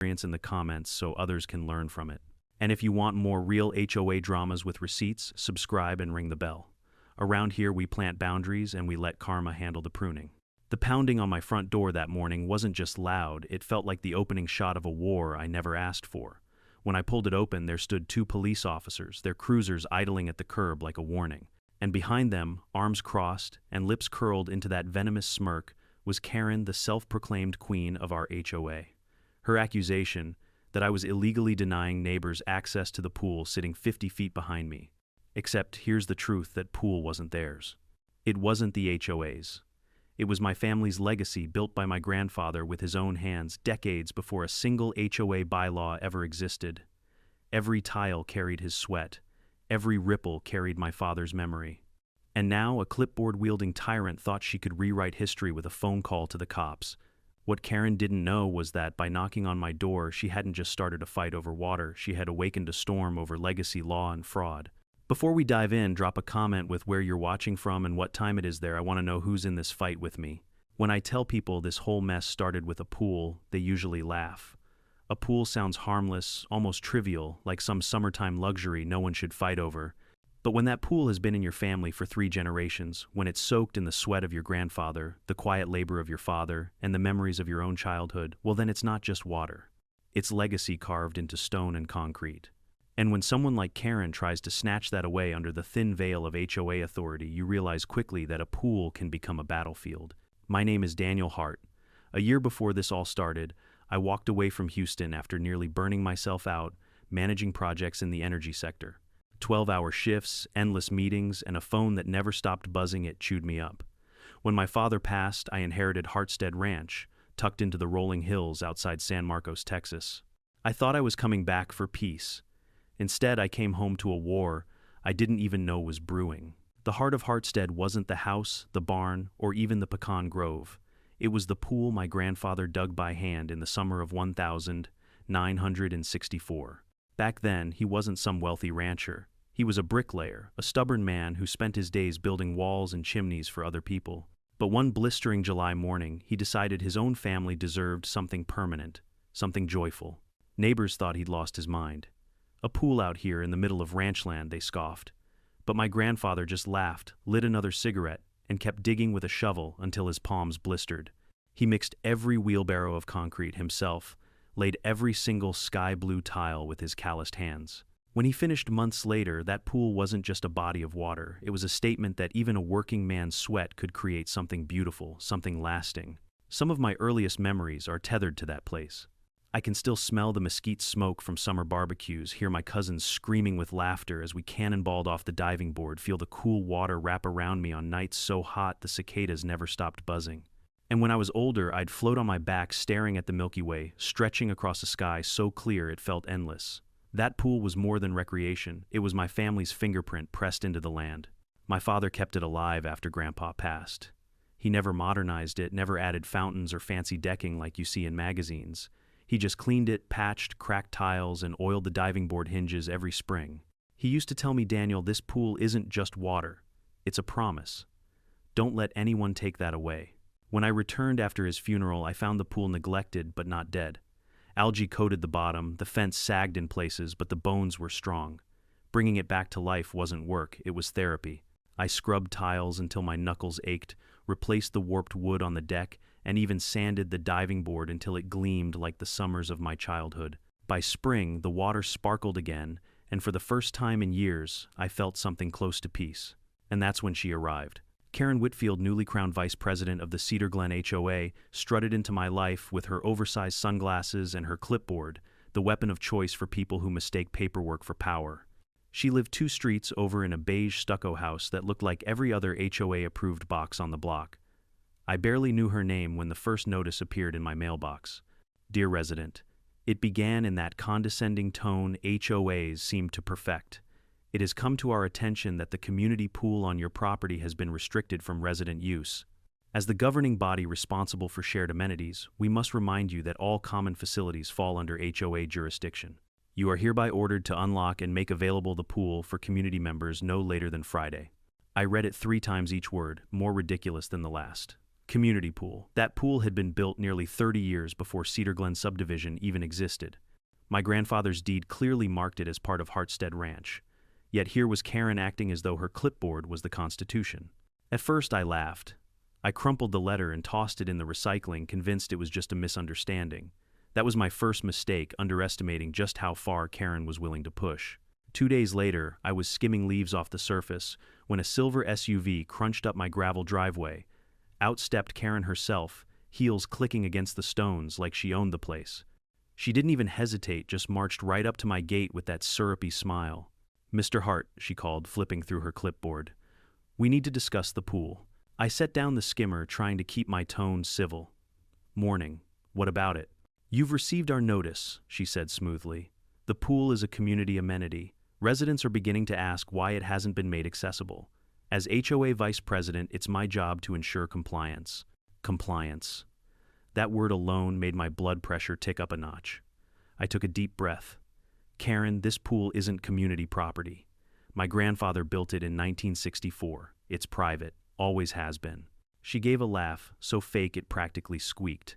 experience in the comments so others can learn from it. And if you want more real HOA dramas with receipts, subscribe and ring the bell. Around here, we plant boundaries and we let karma handle the pruning. The pounding on my front door that morning wasn't just loud, it felt like the opening shot of a war I never asked for. When I pulled it open, there stood 2 police officers, their cruisers idling at the curb like a warning. And behind them, arms crossed and lips curled into that venomous smirk, was Karen, the self-proclaimed queen of our HOA. Her accusation, that I was illegally denying neighbors access to the pool sitting 50 feet behind me. Except here's the truth, that pool wasn't theirs. It wasn't the HOA's. It was my family's legacy, built by my grandfather with his own hands decades before a single HOA bylaw ever existed. Every tile carried his sweat. Every ripple carried my father's memory. And now a clipboard-wielding tyrant thought she could rewrite history with a phone call to the cops. What Karen didn't know was that by knocking on my door, she hadn't just started a fight over water, she had awakened a storm over legacy law and fraud. Before we dive in, drop a comment with where you're watching from and what time it is there. I want to know who's in this fight with me. When I tell people this whole mess started with a pool, they usually laugh. A pool sounds harmless, almost trivial, like some summertime luxury no one should fight over. But when that pool has been in your family for 3 generations, when it's soaked in the sweat of your grandfather, the quiet labor of your father, and the memories of your own childhood, well then it's not just water. It's legacy carved into stone and concrete. And when someone like Karen tries to snatch that away under the thin veil of HOA authority, you realize quickly that a pool can become a battlefield. My name is Daniel Hart. A year before this all started, I walked away from Houston after nearly burning myself out, managing projects in the energy sector. 12-hour shifts, endless meetings, and a phone that never stopped buzzing, it chewed me up. When my father passed, I inherited Hartstead Ranch, tucked into the rolling hills outside San Marcos, Texas. I thought I was coming back for peace. Instead, I came home to a war I didn't even know was brewing. The heart of Hartstead wasn't the house, the barn, or even the pecan grove. It was the pool my grandfather dug by hand in the summer of 1964. Back then, he wasn't some wealthy rancher. He was a bricklayer, a stubborn man who spent his days building walls and chimneys for other people. But one blistering July morning, he decided his own family deserved something permanent, something joyful. Neighbors thought he'd lost his mind. A pool out here in the middle of ranchland, they scoffed. But my grandfather just laughed, lit another cigarette, and kept digging with a shovel until his palms blistered. He mixed every wheelbarrow of concrete himself, laid every single sky blue tile with his calloused hands. When he finished months later, that pool wasn't just a body of water. It was a statement that even a working man's sweat could create something beautiful, something lasting. Some of my earliest memories are tethered to that place. I can still smell the mesquite smoke from summer barbecues, hear my cousins screaming with laughter as we cannonballed off the diving board, feel the cool water wrap around me on nights so hot the cicadas never stopped buzzing. And when I was older, I'd float on my back staring at the Milky Way, stretching across a sky so clear it felt endless. That pool was more than recreation. It was my family's fingerprint pressed into the land. My father kept it alive after Grandpa passed. He never modernized it, never added fountains or fancy decking like you see in magazines. He just cleaned it, patched cracked tiles, and oiled the diving board hinges every spring. He used to tell me, "Daniel, this pool isn't just water. It's a promise. Don't let anyone take that away." When I returned after his funeral, I found the pool neglected but not dead. Algae coated the bottom, the fence sagged in places, but the bones were strong. Bringing it back to life wasn't work, it was therapy. I scrubbed tiles until my knuckles ached, replaced the warped wood on the deck, and even sanded the diving board until it gleamed like the summers of my childhood. By spring, the water sparkled again, and for the first time in years, I felt something close to peace. And that's when she arrived. Karen Whitfield, newly crowned vice president of the Cedar Glen HOA, strutted into my life with her oversized sunglasses and her clipboard, the weapon of choice for people who mistake paperwork for power. She lived 2 streets over in a beige stucco house that looked like every other HOA-approved box on the block. I barely knew her name when the first notice appeared in my mailbox. "Dear resident," it began in that condescending tone HOAs seem to perfect. "It has come to our attention that the community pool on your property has been restricted from resident use. As the governing body responsible for shared amenities, we must remind you that all common facilities fall under HOA jurisdiction. You are hereby ordered to unlock and make available the pool for community members no later than Friday." I read it 3 times each word, more ridiculous than the last. Community pool. That pool had been built nearly 30 years before Cedar Glen subdivision even existed. My grandfather's deed clearly marked it as part of Hartstead Ranch. Yet here was Karen acting as though her clipboard was the Constitution. At first I laughed. I crumpled the letter and tossed it in the recycling, convinced it was just a misunderstanding. That was my first mistake, underestimating just how far Karen was willing to push. 2 days later, I was skimming leaves off the surface when a silver SUV crunched up my gravel driveway. Out stepped Karen herself, heels clicking against the stones like she owned the place. She didn't even hesitate, just marched right up to my gate with that syrupy smile. "Mr. Hart," she called, flipping through her clipboard. "We need to discuss the pool." I set down the skimmer, trying to keep my tone civil. "Morning. What about it?" "You've received our notice," she said smoothly. "The pool is a community amenity. Residents are beginning to ask why it hasn't been made accessible. As HOA vice president, it's my job to ensure compliance." Compliance. That word alone made my blood pressure tick up a notch. I took a deep breath. "Karen, this pool isn't community property. My grandfather built it in 1964. It's private, always has been." She gave a laugh, so fake it practically squeaked.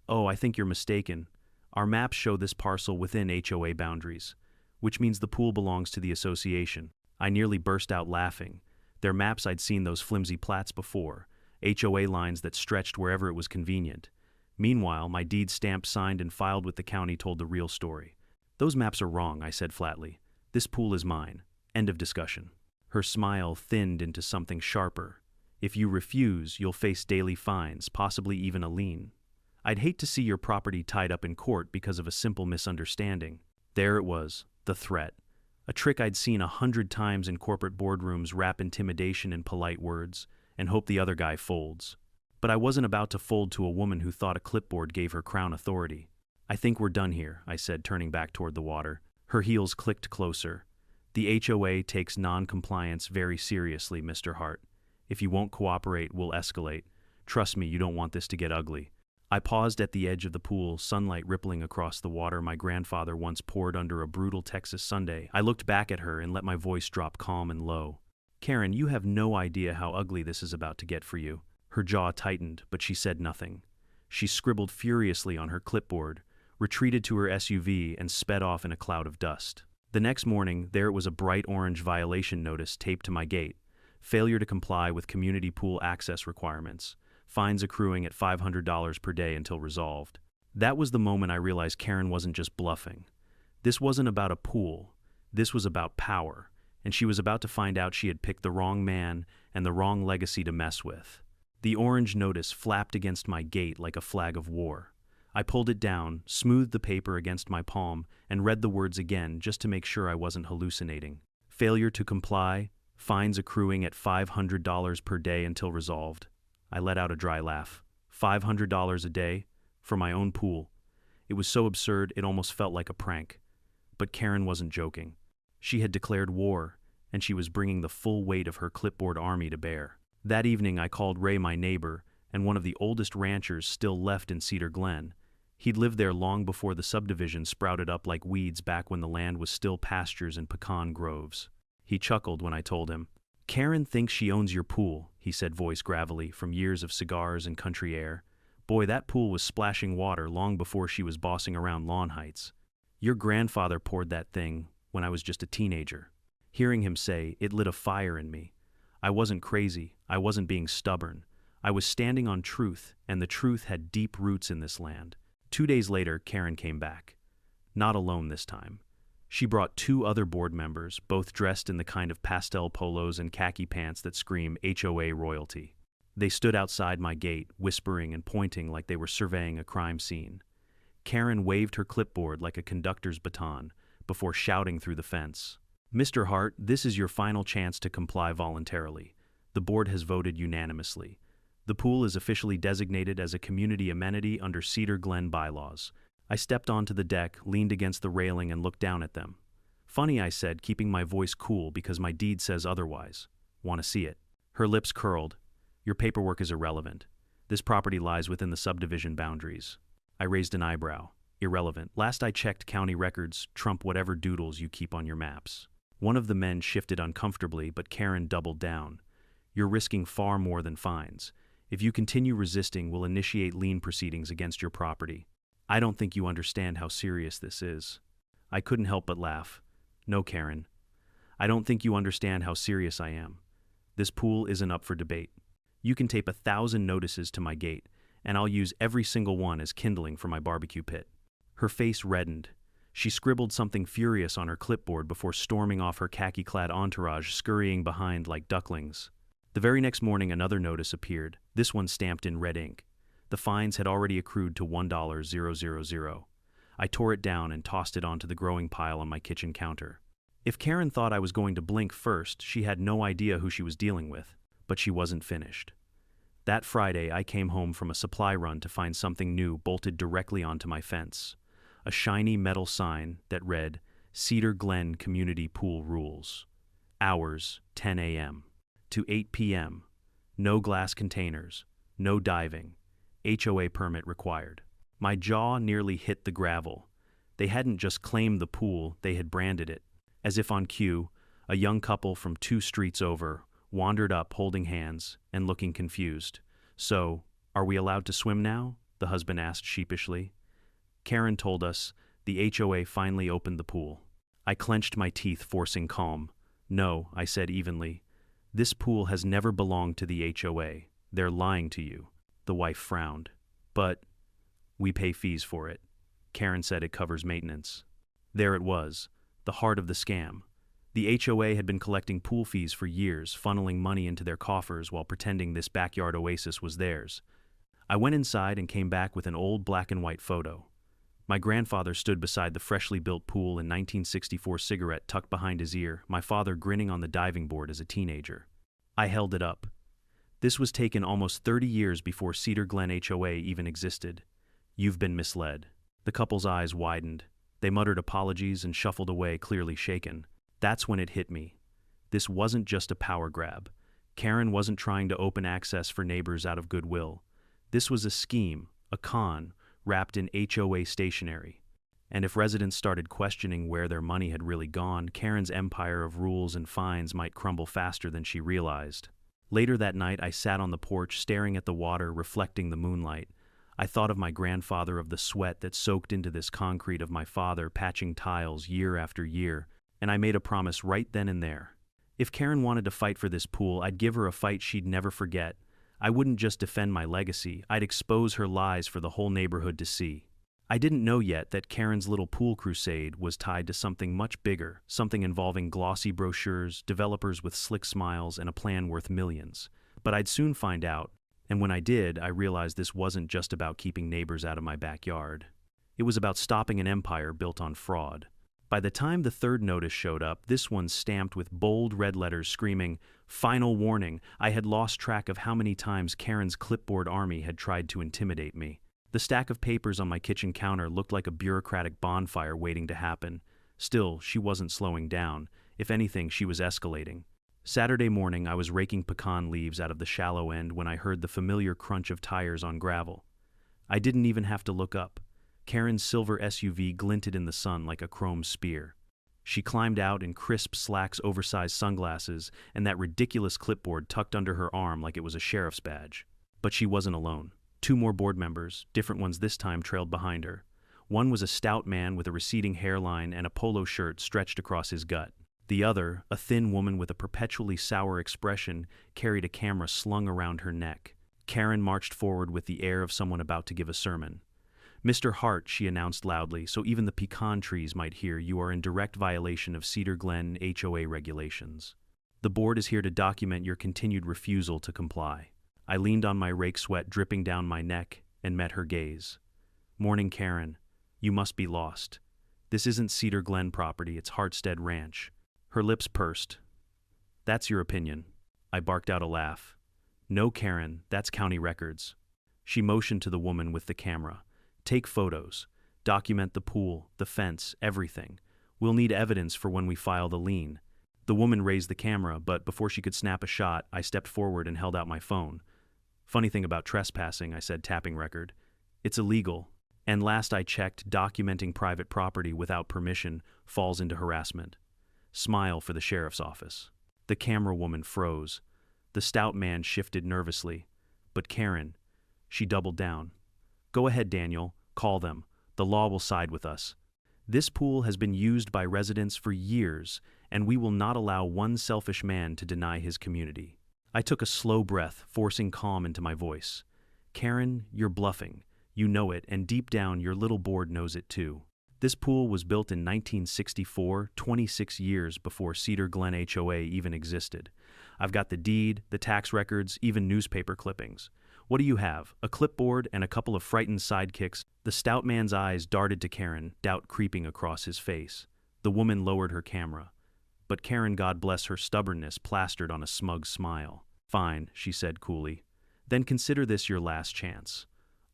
"Oh, I think you're mistaken. Our maps show this parcel within HOA boundaries, which means the pool belongs to the association." I nearly burst out laughing. Their maps, I'd seen those flimsy plats before, HOA lines that stretched wherever it was convenient. Meanwhile, my deed stamped, signed, and filed with the county told the real story. "Those maps are wrong," I said flatly. "This pool is mine. End of discussion." Her smile thinned into something sharper. "If you refuse, you'll face daily fines, possibly even a lien. I'd hate to see your property tied up in court because of a simple misunderstanding." There it was, the threat. A trick I'd seen 100 times in corporate boardrooms: wrap intimidation in polite words and hope the other guy folds. But I wasn't about to fold to a woman who thought a clipboard gave her crown authority. "I think we're done here," I said, turning back toward the water. Her heels clicked closer. "The HOA takes non-compliance very seriously, Mr. Hart. If you won't cooperate, we'll escalate. Trust me, you don't want this to get ugly." I paused at the edge of the pool, sunlight rippling across the water my grandfather once poured under a brutal Texas Sunday. I looked back at her and let my voice drop calm and low. "Karen, you have no idea how ugly this is about to get for you." Her jaw tightened, but she said nothing. She scribbled furiously on her clipboard, retreated to her SUV, and sped off in a cloud of dust. The next morning, there it was, a bright orange violation notice taped to my gate. Failure to comply with community pool access requirements. Fines accruing at $500 per day until resolved. That was the moment I realized Karen wasn't just bluffing. This wasn't about a pool. This was about power, and she was about to find out she had picked the wrong man and the wrong legacy to mess with. The orange notice flapped against my gate like a flag of war. I pulled it down, smoothed the paper against my palm, and read the words again just to make sure I wasn't hallucinating. Failure to comply, fines accruing at $500 per day until resolved. I let out a dry laugh. $500 a day? For my own pool. It was so absurd it almost felt like a prank. But Karen wasn't joking. She had declared war, and she was bringing the full weight of her clipboard army to bear. That evening I called Ray, my neighbor, and one of the oldest ranchers still left in Cedar Glen. He'd lived there long before the subdivision sprouted up like weeds, back when the land was still pastures and pecan groves. He chuckled when I told him. "Karen thinks she owns your pool," he said, voice gravelly from years of cigars and country air. "Boy, that pool was splashing water long before she was bossing around lawn heights. Your grandfather poured that thing when I was just a teenager." Hearing him say, it lit a fire in me. I wasn't crazy. I wasn't being stubborn. I was standing on truth, and the truth had deep roots in this land. 2 days later, Karen came back. Not alone this time. She brought 2 other board members, both dressed in the kind of pastel polos and khaki pants that scream HOA royalty. They stood outside my gate, whispering and pointing like they were surveying a crime scene. Karen waved her clipboard like a conductor's baton before shouting through the fence. "Mr. Hart, this is your final chance to comply voluntarily. The board has voted unanimously. The pool is officially designated as a community amenity under Cedar Glen bylaws." I stepped onto the deck, leaned against the railing, and looked down at them. "Funny," I said, keeping my voice cool because my deed says otherwise. "Want to see it?" Her lips curled. "Your paperwork is irrelevant. This property lies within the subdivision boundaries." I raised an eyebrow. "Irrelevant. Last I checked, county records trump whatever doodles you keep on your maps." One of the men shifted uncomfortably, but Karen doubled down. "You're risking far more than fines. If you continue resisting, we'll initiate lien proceedings against your property. I don't think you understand how serious this is. I couldn't help but laugh. No, Karen. I don't think you understand how serious I am. This pool isn't up for debate. You can tape 1,000 notices to my gate, and I'll use every single one as kindling for my barbecue pit. Her face reddened. She scribbled something furious on her clipboard before storming off, her khaki-clad entourage scurrying behind like ducklings. The very next morning, another notice appeared, this one stamped in red ink. The fines had already accrued to $1,000. I tore it down and tossed it onto the growing pile on my kitchen counter. If Karen thought I was going to blink first, she had no idea who she was dealing with. But she wasn't finished. That Friday, I came home from a supply run to find something new bolted directly onto my fence. A shiny metal sign that read, Cedar Glen Community Pool Rules. Hours, 10 a.m. to 8 p.m. No glass containers. No diving. HOA permit required. My jaw nearly hit the gravel. They hadn't just claimed the pool, they had branded it. As if on cue, a young couple from 2 streets over wandered up holding hands and looking confused. So, are we allowed to swim now? The husband asked sheepishly. Karen told us the HOA finally opened the pool. I clenched my teeth, forcing calm. No, I said evenly. This pool has never belonged to the HOA. They're lying to you. The wife frowned. But we pay fees for it. Karen said it covers maintenance. There it was, the heart of the scam. The HOA had been collecting pool fees for years, funneling money into their coffers while pretending this backyard oasis was theirs. I went inside and came back with an old black and white photo. My grandfather stood beside the freshly built pool, in 1964 cigarette tucked behind his ear, my father grinning on the diving board as a teenager. I held it up. This was taken almost 30 years before Cedar Glen HOA even existed. You've been misled. The couple's eyes widened. They muttered apologies and shuffled away, clearly shaken. That's when it hit me. This wasn't just a power grab. Karen wasn't trying to open access for neighbors out of goodwill. This was a scheme, a con, wrapped in HOA stationery. And if residents started questioning where their money had really gone, Karen's empire of rules and fines might crumble faster than she realized. Later that night, I sat on the porch, staring at the water, reflecting the moonlight. I thought of my grandfather, of the sweat that soaked into this concrete, of my father patching tiles year after year, and I made a promise right then and there. If Karen wanted to fight for this pool, I'd give her a fight she'd never forget. I wouldn't just defend my legacy, I'd expose her lies for the whole neighborhood to see. I didn't know yet that Karen's little pool crusade was tied to something much bigger, something involving glossy brochures, developers with slick smiles, and a plan worth millions. But I'd soon find out, and when I did, I realized this wasn't just about keeping neighbors out of my backyard. It was about stopping an empire built on fraud. By the time the third notice showed up, this one stamped with bold red letters screaming, "Final warning," I had lost track of how many times Karen's clipboard army had tried to intimidate me. The stack of papers on my kitchen counter looked like a bureaucratic bonfire waiting to happen. Still, she wasn't slowing down. If anything, she was escalating. Saturday morning, I was raking pecan leaves out of the shallow end when I heard the familiar crunch of tires on gravel. I didn't even have to look up. Karen's silver SUV glinted in the sun like a chrome spear. She climbed out in crisp slacks, oversized sunglasses, and that ridiculous clipboard tucked under her arm like it was a sheriff's badge. But she wasn't alone. 2 more board members, different ones this time, trailed behind her. One was a stout man with a receding hairline and a polo shirt stretched across his gut. The other, a thin woman with a perpetually sour expression, carried a camera slung around her neck. Karen marched forward with the air of someone about to give a sermon. "Mr. Hart," she announced loudly, so even the pecan trees might hear, "you are in direct violation of Cedar Glen HOA regulations. The board is here to document your continued refusal to comply." I leaned on my rake, sweat dripping down my neck, and met her gaze. "Morning, Karen. You must be lost. This isn't Cedar Glen property, it's Hartstead Ranch." Her lips pursed. "That's your opinion." I barked out a laugh. "No, Karen, that's county records." She motioned to the woman with the camera. "Take photos. Document the pool, the fence, everything. We'll need evidence for when we file the lien." The woman raised the camera, but before she could snap a shot, I stepped forward and held out my phone. "Funny thing about trespassing," I said, tapping record. "It's illegal. And last I checked, documenting private property without permission falls into harassment. Smile for the sheriff's office." The camera woman froze. The stout man shifted nervously. But Karen, she doubled down. Go ahead, Daniel, call them. The law will side with us. This pool has been used by residents for years, and we will not allow one selfish man to deny his community. I took a slow breath, forcing calm into my voice. Karen, you're bluffing. You know it, and deep down your little board knows it too. This pool was built in 1964, 26 years before Cedar Glen HOA even existed. I've got the deed, the tax records, even newspaper clippings. What do you have? A clipboard and a couple of frightened sidekicks? The stout man's eyes darted to Karen, doubt creeping across his face. The woman lowered her camera. But Karen, God bless her stubbornness, plastered on a smug smile. Fine, she said coolly. Then consider this your last chance.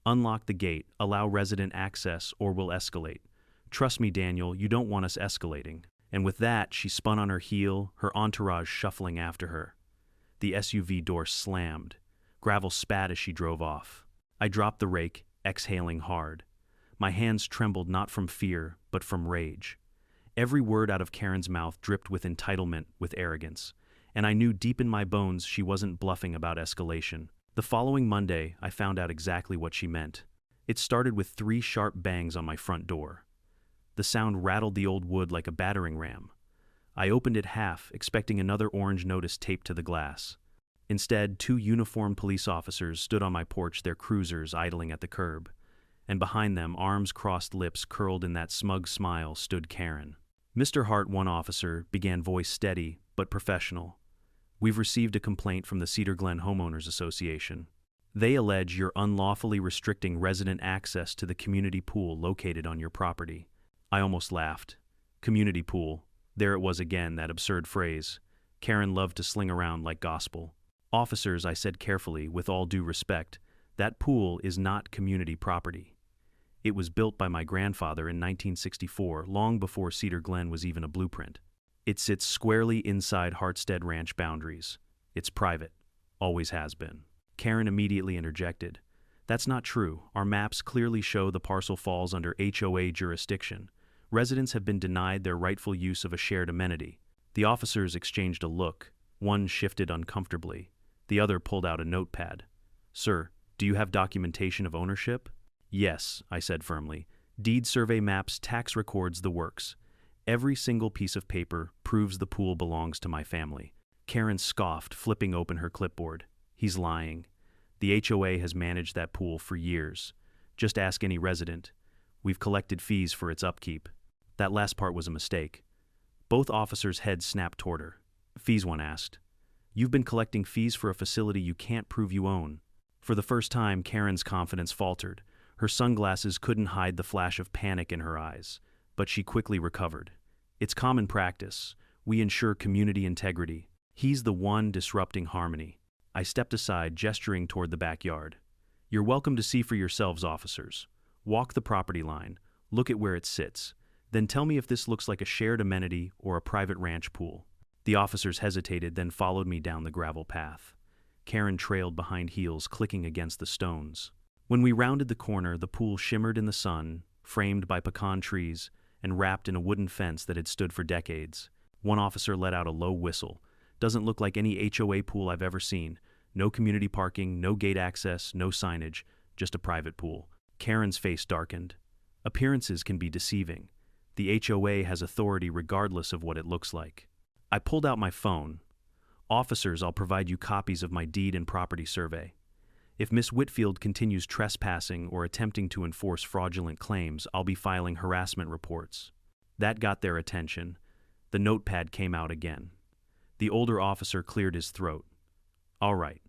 Unlock the gate, allow resident access, or we'll escalate. Trust me, Daniel, you don't want us escalating. And with that, she spun on her heel, her entourage shuffling after her. The SUV door slammed. Gravel spat as she drove off. I dropped the rake, exhaling hard. My hands trembled not from fear, but from rage. Every word out of Karen's mouth dripped with entitlement, with arrogance. And I knew deep in my bones she wasn't bluffing about escalation. The following Monday, I found out exactly what she meant. It started with 3 sharp bangs on my front door. The sound rattled the old wood like a battering ram. I opened it half, expecting another orange notice taped to the glass. Instead, 2 uniformed police officers stood on my porch, their cruisers idling at the curb. And behind them, arms crossed, lips curled in that smug smile, stood Karen. Mr. Hart, one officer, began, voice steady but professional. We've received a complaint from the Cedar Glen Homeowners Association. They allege you're unlawfully restricting resident access to the community pool located on your property. I almost laughed. Community pool. There it was again, that absurd phrase. Karen loved to sling around like gospel. Officers, I said carefully, with all due respect, that pool is not community property. It was built by my grandfather in 1964, long before Cedar Glen was even a blueprint. It sits squarely inside Hartstead Ranch boundaries. It's private. Always has been. Karen immediately interjected. That's not true. Our maps clearly show the parcel falls under HOA jurisdiction. Residents have been denied their rightful use of a shared amenity. The officers exchanged a look. One shifted uncomfortably. The other pulled out a notepad. Sir, do you have documentation of ownership? Yes, I said firmly. Deed survey maps, tax records, the works. Every single piece of paper proves the pool belongs to my family. Karen scoffed, flipping open her clipboard. He's lying. The HOA has managed that pool for years. Just ask any resident. We've collected fees for its upkeep. That last part was a mistake. Both officers' heads snapped toward her. Fees, one asked. You've been collecting fees for a facility you can't prove you own. For the first time, Karen's confidence faltered. Her sunglasses couldn't hide the flash of panic in her eyes, but she quickly recovered. It's common practice. We ensure community integrity. He's the one disrupting harmony. I stepped aside, gesturing toward the backyard. You're welcome to see for yourselves, officers. Walk the property line. Look at where it sits. Then tell me if this looks like a shared amenity or a private ranch pool. The officers hesitated, then followed me down the gravel path. Karen trailed behind heels, clicking against the stones. When we rounded the corner, the pool shimmered in the sun, framed by pecan trees, and wrapped in a wooden fence that had stood for decades. One officer let out a low whistle. Doesn't look like any HOA pool I've ever seen. No community parking, no gate access, no signage, just a private pool. Karen's face darkened. Appearances can be deceiving. The HOA has authority regardless of what it looks like. I pulled out my phone. Officers, I'll provide you copies of my deed and property survey. If Miss Whitfield continues trespassing or attempting to enforce fraudulent claims, I'll be filing harassment reports. That got their attention. The notepad came out again. The older officer cleared his throat. All right.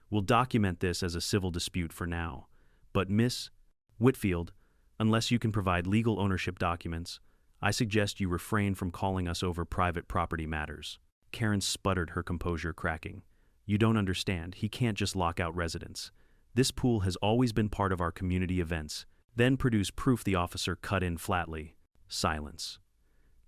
We'll document this as a civil dispute for now. But Miss Whitfield, unless you can provide legal ownership documents, I suggest you refrain from calling us over private property matters. Karen sputtered, her composure cracking. You don't understand. He can't just lock out residents. This pool has always been part of our community events. Then produce proof, the officer cut in flatly. Silence.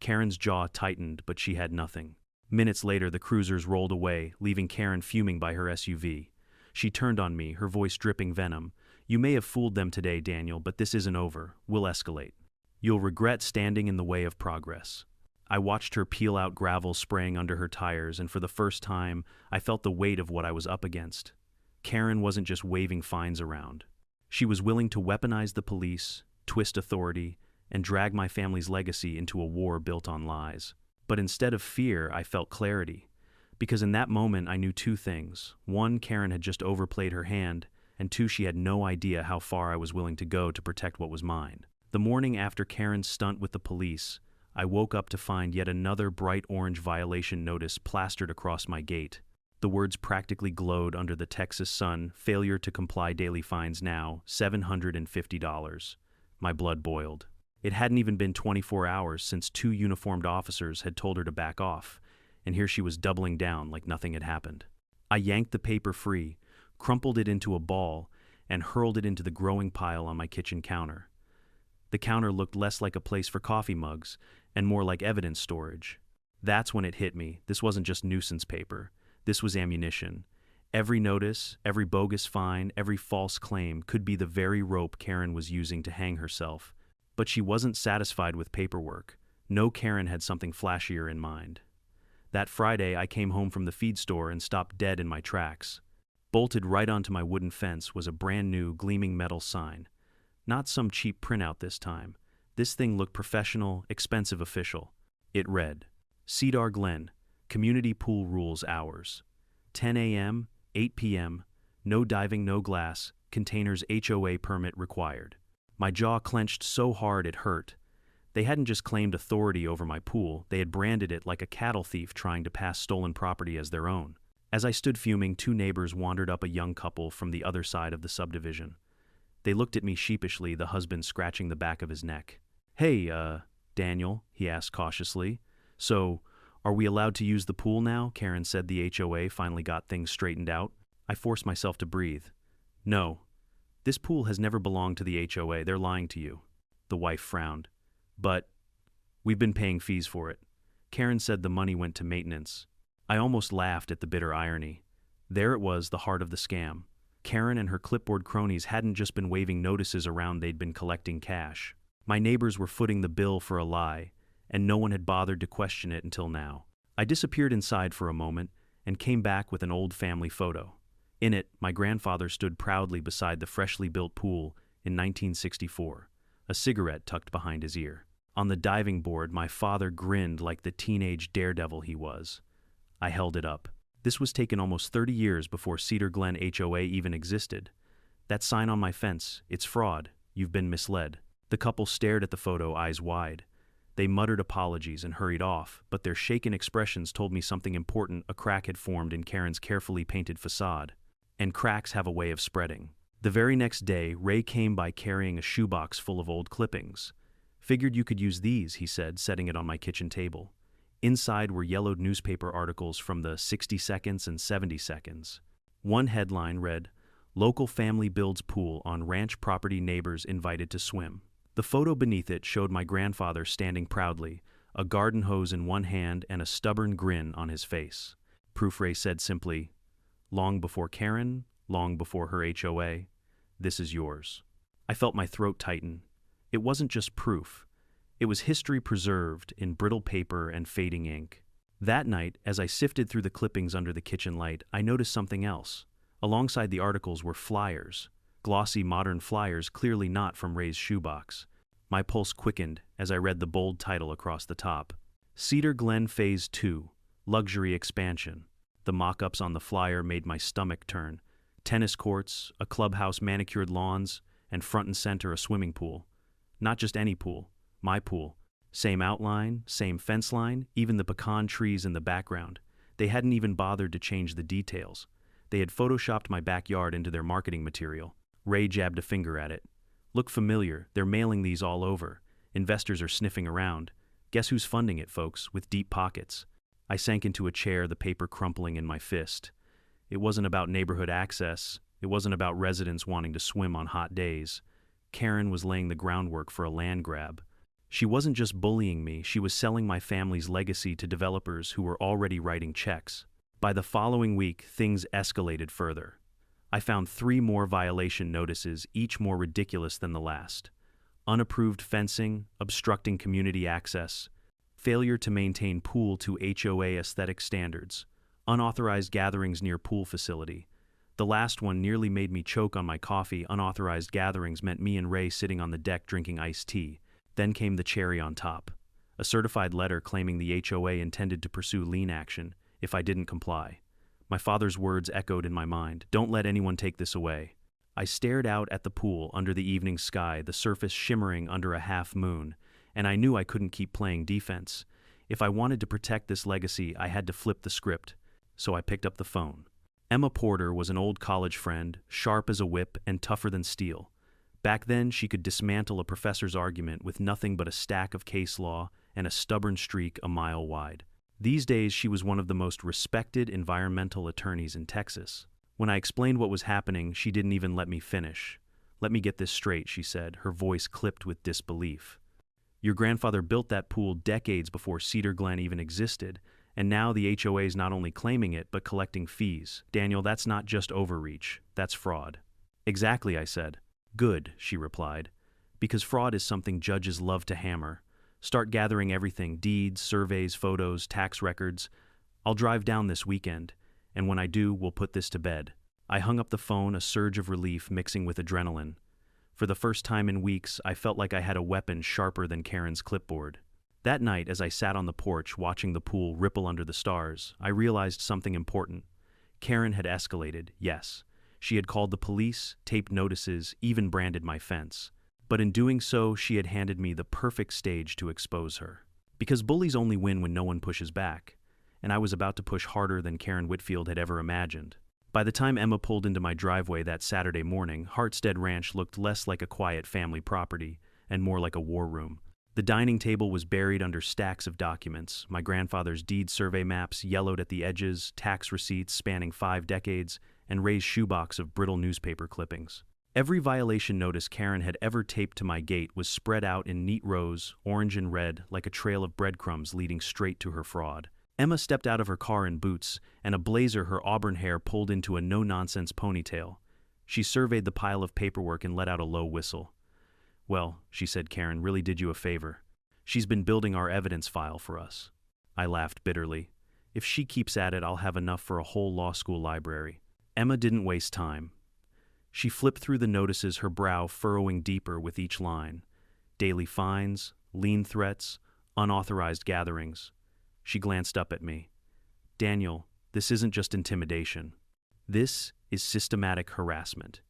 Karen's jaw tightened, but she had nothing. Minutes later, the cruisers rolled away, leaving Karen fuming by her SUV. She turned on me, her voice dripping venom. You may have fooled them today, Daniel, but this isn't over. We'll escalate. You'll regret standing in the way of progress. I watched her peel out gravel spraying under her tires, and for the first time, I felt the weight of what I was up against. Karen wasn't just waving fines around. She was willing to weaponize the police, twist authority, and drag my family's legacy into a war built on lies. But instead of fear, I felt clarity. Because in that moment, I knew two things. One, Karen had just overplayed her hand, and two, she had no idea how far I was willing to go to protect what was mine. The morning after Karen's stunt with the police, I woke up to find yet another bright orange violation notice plastered across my gate. The words practically glowed under the Texas sun: failure to comply, daily fines now, $750. My blood boiled. It hadn't even been 24 hours since 2 uniformed officers had told her to back off, and here she was doubling down like nothing had happened. I yanked the paper free, crumpled it into a ball, and hurled it into the growing pile on my kitchen counter. The counter looked less like a place for coffee mugs and more like evidence storage. That's when it hit me. This wasn't just nuisance paper. This was ammunition. Every notice, every bogus fine, every false claim could be the very rope Karen was using to hang herself. But she wasn't satisfied with paperwork. No, Karen had something flashier in mind. That Friday, I came home from the feed store and stopped dead in my tracks. Bolted right onto my wooden fence was a brand new, gleaming metal sign. Not some cheap printout this time. This thing looked professional, expensive, official. It read, Cedar Glen, Community Pool Rules Hours. 10 a.m., 8 p.m., no diving, no glass, containers HOA permit required. My jaw clenched so hard it hurt. They hadn't just claimed authority over my pool, they had branded it like a cattle thief trying to pass stolen property as their own. As I stood fuming, 2 neighbors wandered up, a young couple from the other side of the subdivision. They looked at me sheepishly, the husband scratching the back of his neck. Hey, Daniel, he asked cautiously. So, are we allowed to use the pool now? Karen said the HOA finally got things straightened out. I forced myself to breathe. No. This pool has never belonged to the HOA. They're lying to you. The wife frowned. But we've been paying fees for it. Karen said the money went to maintenance. I almost laughed at the bitter irony. There it was, the heart of the scam. Karen and her clipboard cronies hadn't just been waving notices around, they'd been collecting cash. My neighbors were footing the bill for a lie, and no one had bothered to question it until now. I disappeared inside for a moment and came back with an old family photo. In it, my grandfather stood proudly beside the freshly built pool in 1964, a cigarette tucked behind his ear. On the diving board, my father grinned like the teenage daredevil he was. I held it up. This was taken almost 30 years before Cedar Glen HOA even existed. That sign on my fence, it's fraud. You've been misled. The couple stared at the photo, eyes wide. They muttered apologies and hurried off, but their shaken expressions told me something important. A crack had formed in Karen's carefully painted facade. And cracks have a way of spreading. The very next day, Ray came by carrying a shoebox full of old clippings. Figured you could use these, he said, setting it on my kitchen table. Inside were yellowed newspaper articles from the 60 seconds and 70 seconds. One headline read, Local Family Builds Pool on Ranch Property, Neighbors Invited to Swim. The photo beneath it showed my grandfather standing proudly, a garden hose in one hand and a stubborn grin on his face. Proof, Ray said simply, long before Karen, long before her HOA, this is yours. I felt my throat tighten. It wasn't just proof. It was history preserved in brittle paper and fading ink. That night, as I sifted through the clippings under the kitchen light, I noticed something else. Alongside the articles were flyers, glossy modern flyers clearly not from Ray's shoebox. My pulse quickened as I read the bold title across the top. Cedar Glen Phase 2, Luxury Expansion. The mock-ups on the flyer made my stomach turn. Tennis courts, a clubhouse, manicured lawns, and front and center a swimming pool. Not just any pool, my pool. Same outline, same fence line, even the pecan trees in the background. They hadn't even bothered to change the details. They had photoshopped my backyard into their marketing material. Ray jabbed a finger at it. Look familiar, they're mailing these all over. Investors are sniffing around. Guess who's funding it, folks, with deep pockets? I sank into a chair, the paper crumpling in my fist. It wasn't about neighborhood access. It wasn't about residents wanting to swim on hot days. Karen was laying the groundwork for a land grab. She wasn't just bullying me, she was selling my family's legacy to developers who were already writing checks. By the following week, things escalated further. I found 3 more violation notices, each more ridiculous than the last. Unapproved fencing, obstructing community access, failure to maintain pool to HOA aesthetic standards, unauthorized gatherings near pool facility. The last one nearly made me choke on my coffee. Unauthorized gatherings meant me and Ray sitting on the deck drinking iced tea. Then came the cherry on top. A certified letter claiming the HOA intended to pursue lien action if I didn't comply. My father's words echoed in my mind, "Don't let anyone take this away." I stared out at the pool under the evening sky, the surface shimmering under a half moon, and I knew I couldn't keep playing defense. If I wanted to protect this legacy, I had to flip the script. So I picked up the phone. Emma Porter was an old college friend, sharp as a whip and tougher than steel. Back then, she could dismantle a professor's argument with nothing but a stack of case law and a stubborn streak a mile wide. These days, she was one of the most respected environmental attorneys in Texas. When I explained what was happening, she didn't even let me finish. "Let me get this straight," she said, her voice clipped with disbelief. "Your grandfather built that pool decades before Cedar Glen even existed, and now the HOA is not only claiming it, but collecting fees. Daniel, that's not just overreach, that's fraud." "Exactly," I said. "Good," she replied, "because fraud is something judges love to hammer. Start gathering everything, deeds, surveys, photos, tax records. I'll drive down this weekend, and when I do, we'll put this to bed." I hung up the phone, a surge of relief mixing with adrenaline. For the first time in weeks, I felt like I had a weapon sharper than Karen's clipboard. That night, as I sat on the porch watching the pool ripple under the stars, I realized something important. Karen had escalated, yes. She had called the police, taped notices, even branded my fence. But in doing so, she had handed me the perfect stage to expose her. Because bullies only win when no one pushes back, and I was about to push harder than Karen Whitfield had ever imagined. By the time Emma pulled into my driveway that Saturday morning, Hartstead Ranch looked less like a quiet family property and more like a war room. The dining table was buried under stacks of documents, my grandfather's deed survey maps yellowed at the edges, tax receipts spanning 5 decades, and Ray's shoebox of brittle newspaper clippings. Every violation notice Karen had ever taped to my gate was spread out in neat rows, orange and red, like a trail of breadcrumbs leading straight to her fraud. Emma stepped out of her car in boots, and a blazer her auburn hair pulled into a no-nonsense ponytail. She surveyed the pile of paperwork and let out a low whistle. "Well," she said, "Karen really did you a favor. She's been building our evidence file for us." I laughed bitterly. "If she keeps at it, I'll have enough for a whole law school library." Emma didn't waste time. She flipped through the notices, her brow furrowing deeper with each line. Daily fines, lien threats, unauthorized gatherings. She glanced up at me. "Daniel, this isn't just intimidation. This is systematic harassment.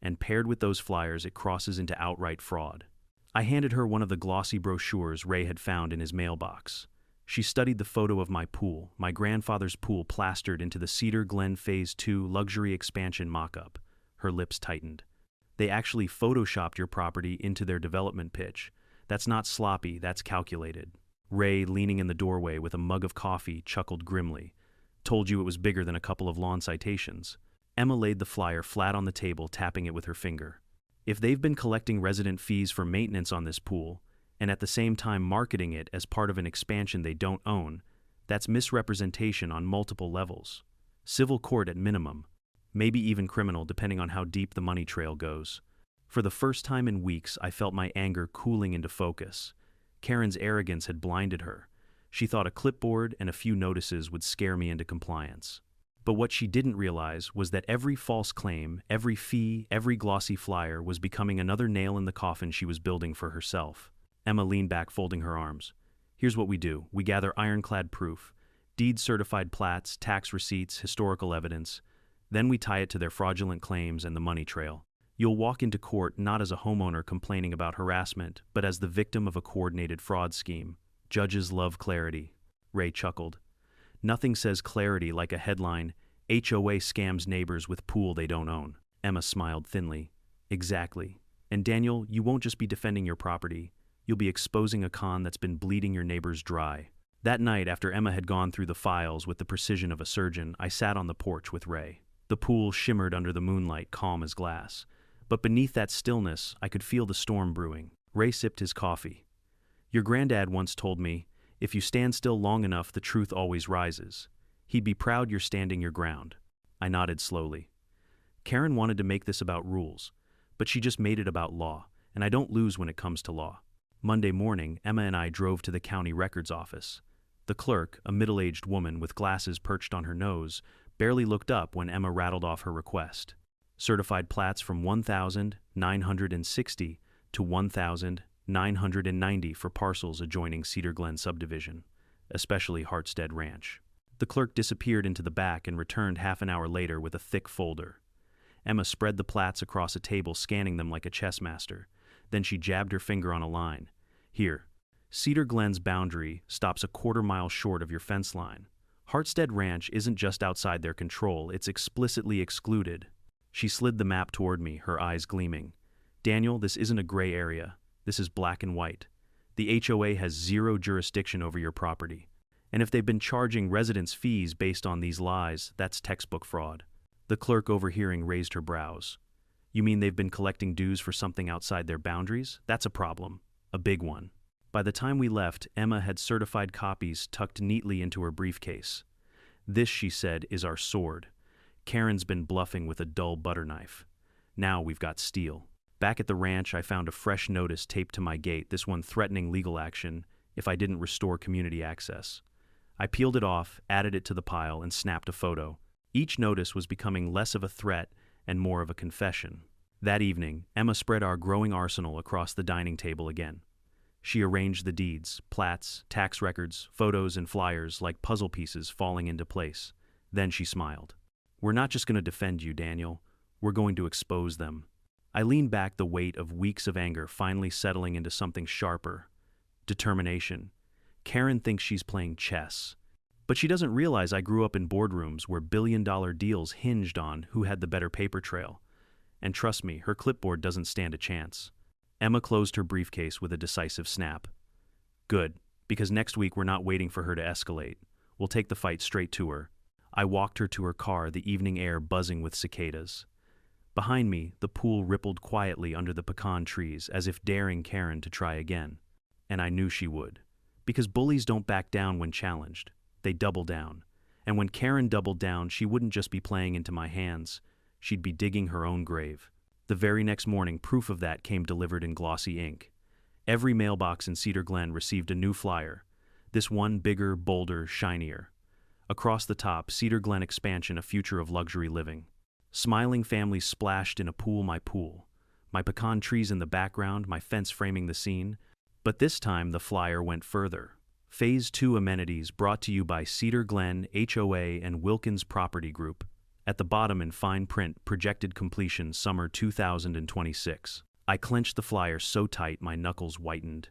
And paired with those flyers, it crosses into outright fraud." I handed her one of the glossy brochures Ray had found in his mailbox. She studied the photo of my pool, my grandfather's pool plastered into the Cedar Glen Phase 2 luxury expansion mock-up. Her lips tightened. "They actually photoshopped your property into their development pitch. That's not sloppy, that's calculated." Ray, leaning in the doorway with a mug of coffee, chuckled grimly. "Told you it was bigger than a couple of lawn citations." Emma laid the flyer flat on the table, tapping it with her finger. "If they've been collecting resident fees for maintenance on this pool, and at the same time marketing it as part of an expansion they don't own, that's misrepresentation on multiple levels. Civil court at minimum. Maybe even criminal, depending on how deep the money trail goes." For the first time in weeks, I felt my anger cooling into focus. Karen's arrogance had blinded her. She thought a clipboard and a few notices would scare me into compliance. But what she didn't realize was that every false claim, every fee, every glossy flyer was becoming another nail in the coffin she was building for herself. Emma leaned back, folding her arms. "Here's what we do. We gather ironclad proof, deed-certified plats, tax receipts, historical evidence. Then we tie it to their fraudulent claims and the money trail. You'll walk into court not as a homeowner complaining about harassment, but as the victim of a coordinated fraud scheme. Judges love clarity." Ray chuckled. "Nothing says clarity like a headline, 'HOA scams neighbors with pool they don't own.'" Emma smiled thinly. "Exactly. And Daniel, you won't just be defending your property. You'll be exposing a con that's been bleeding your neighbors dry." That night, after Emma had gone through the files with the precision of a surgeon, I sat on the porch with Ray. The pool shimmered under the moonlight, calm as glass. But beneath that stillness, I could feel the storm brewing. Ray sipped his coffee. "Your granddad once told me, if you stand still long enough, the truth always rises. He'd be proud you're standing your ground." I nodded slowly. Karen wanted to make this about rules, but she just made it about law, and I don't lose when it comes to law. Monday morning, Emma and I drove to the county records office. The clerk, a middle-aged woman with glasses perched on her nose, barely looked up when Emma rattled off her request. Certified plats from 1,960 to 1,990 for parcels adjoining Cedar Glen subdivision, especially Hartstead Ranch. The clerk disappeared into the back and returned half an hour later with a thick folder. Emma spread the plats across a table, scanning them like a chess master. Then she jabbed her finger on a line. Here, Cedar Glen's boundary stops a quarter-mile short of your fence line. Hartstead Ranch isn't just outside their control, it's explicitly excluded. She slid the map toward me, her eyes gleaming. Daniel, this isn't a gray area. This is black and white. The HOA has zero jurisdiction over your property. And if they've been charging residents fees based on these lies, that's textbook fraud. The clerk, overhearing, raised her brows. You mean they've been collecting dues for something outside their boundaries? That's a problem. A big one. By the time we left, Emma had certified copies tucked neatly into her briefcase. This, she said, is our sword. Karen's been bluffing with a dull butter knife. Now we've got steel. Back at the ranch, I found a fresh notice taped to my gate, this one threatening legal action if I didn't restore community access. I peeled it off, added it to the pile, and snapped a photo. Each notice was becoming less of a threat and more of a confession. That evening, Emma spread our growing arsenal across the dining table again. She arranged the deeds, plats, tax records, photos, and flyers like puzzle pieces falling into place. Then she smiled. We're not just going to defend you, Daniel. We're going to expose them. I leaned back, the weight of weeks of anger finally settling into something sharper. Determination. Karen thinks she's playing chess. But she doesn't realize I grew up in boardrooms where billion-dollar deals hinged on who had the better paper trail. And trust me, her clipboard doesn't stand a chance. Emma closed her briefcase with a decisive snap. Good, because next week we're not waiting for her to escalate. We'll take the fight straight to her. I walked her to her car, the evening air buzzing with cicadas. Behind me, the pool rippled quietly under the pecan trees, as if daring Karen to try again. And I knew she would. Because bullies don't back down when challenged. They double down. And when Karen doubled down, she wouldn't just be playing into my hands. She'd be digging her own grave. The very next morning, proof of that came delivered in glossy ink. Every mailbox in Cedar Glen received a new flyer. This one bigger, bolder, shinier. Across the top, Cedar Glen expansion, a future of luxury living. Smiling families splashed in a pool, my pool. My pecan trees in the background, my fence framing the scene. But this time the flyer went further. Phase 2 amenities brought to you by Cedar Glen, HOA, and Wilkins Property Group. At the bottom in fine print, projected completion summer 2026. I clenched the flyer so tight my knuckles whitened.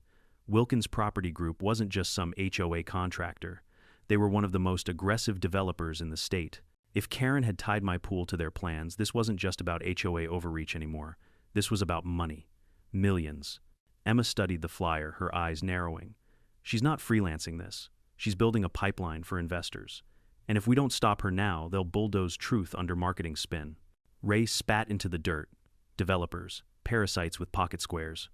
Wilkins Property Group wasn't just some HOA contractor. They were one of the most aggressive developers in the state. If Karen had tied my pool to their plans, this wasn't just about HOA overreach anymore. This was about money. Millions. Emma studied the flyer, her eyes narrowing. She's not freelancing this. She's building a pipeline for investors. And if we don't stop her now, they'll bulldoze truth under marketing spin. Ray spat into the dirt. Developers, parasites with pocket squares.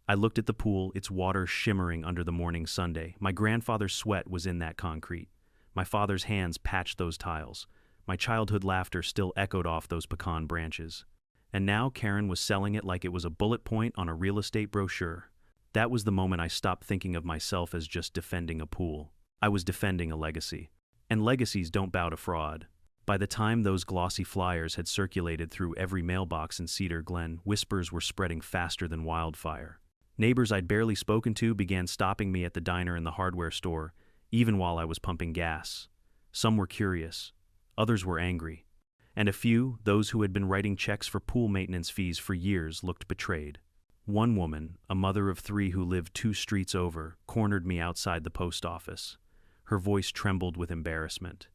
I looked at the pool, its water shimmering under the morning Sunday. My grandfather's sweat was in that concrete. My father's hands patched those tiles. My childhood laughter still echoed off those pecan branches. And now Karen was selling it like it was a bullet point on a real estate brochure. That was the moment I stopped thinking of myself as just defending a pool. I was defending a legacy. And legacies don't bow to fraud. By the time those glossy flyers had circulated through every mailbox in Cedar Glen, whispers were spreading faster than wildfire. Neighbors I'd barely spoken to began stopping me at the diner and the hardware store, even while I was pumping gas. Some were curious. Others were angry. And a few, those who had been writing checks for pool maintenance fees for years, looked betrayed. One woman, a mother of 3 who lived 2 streets over, cornered me outside the post office. Her voice trembled with embarrassment.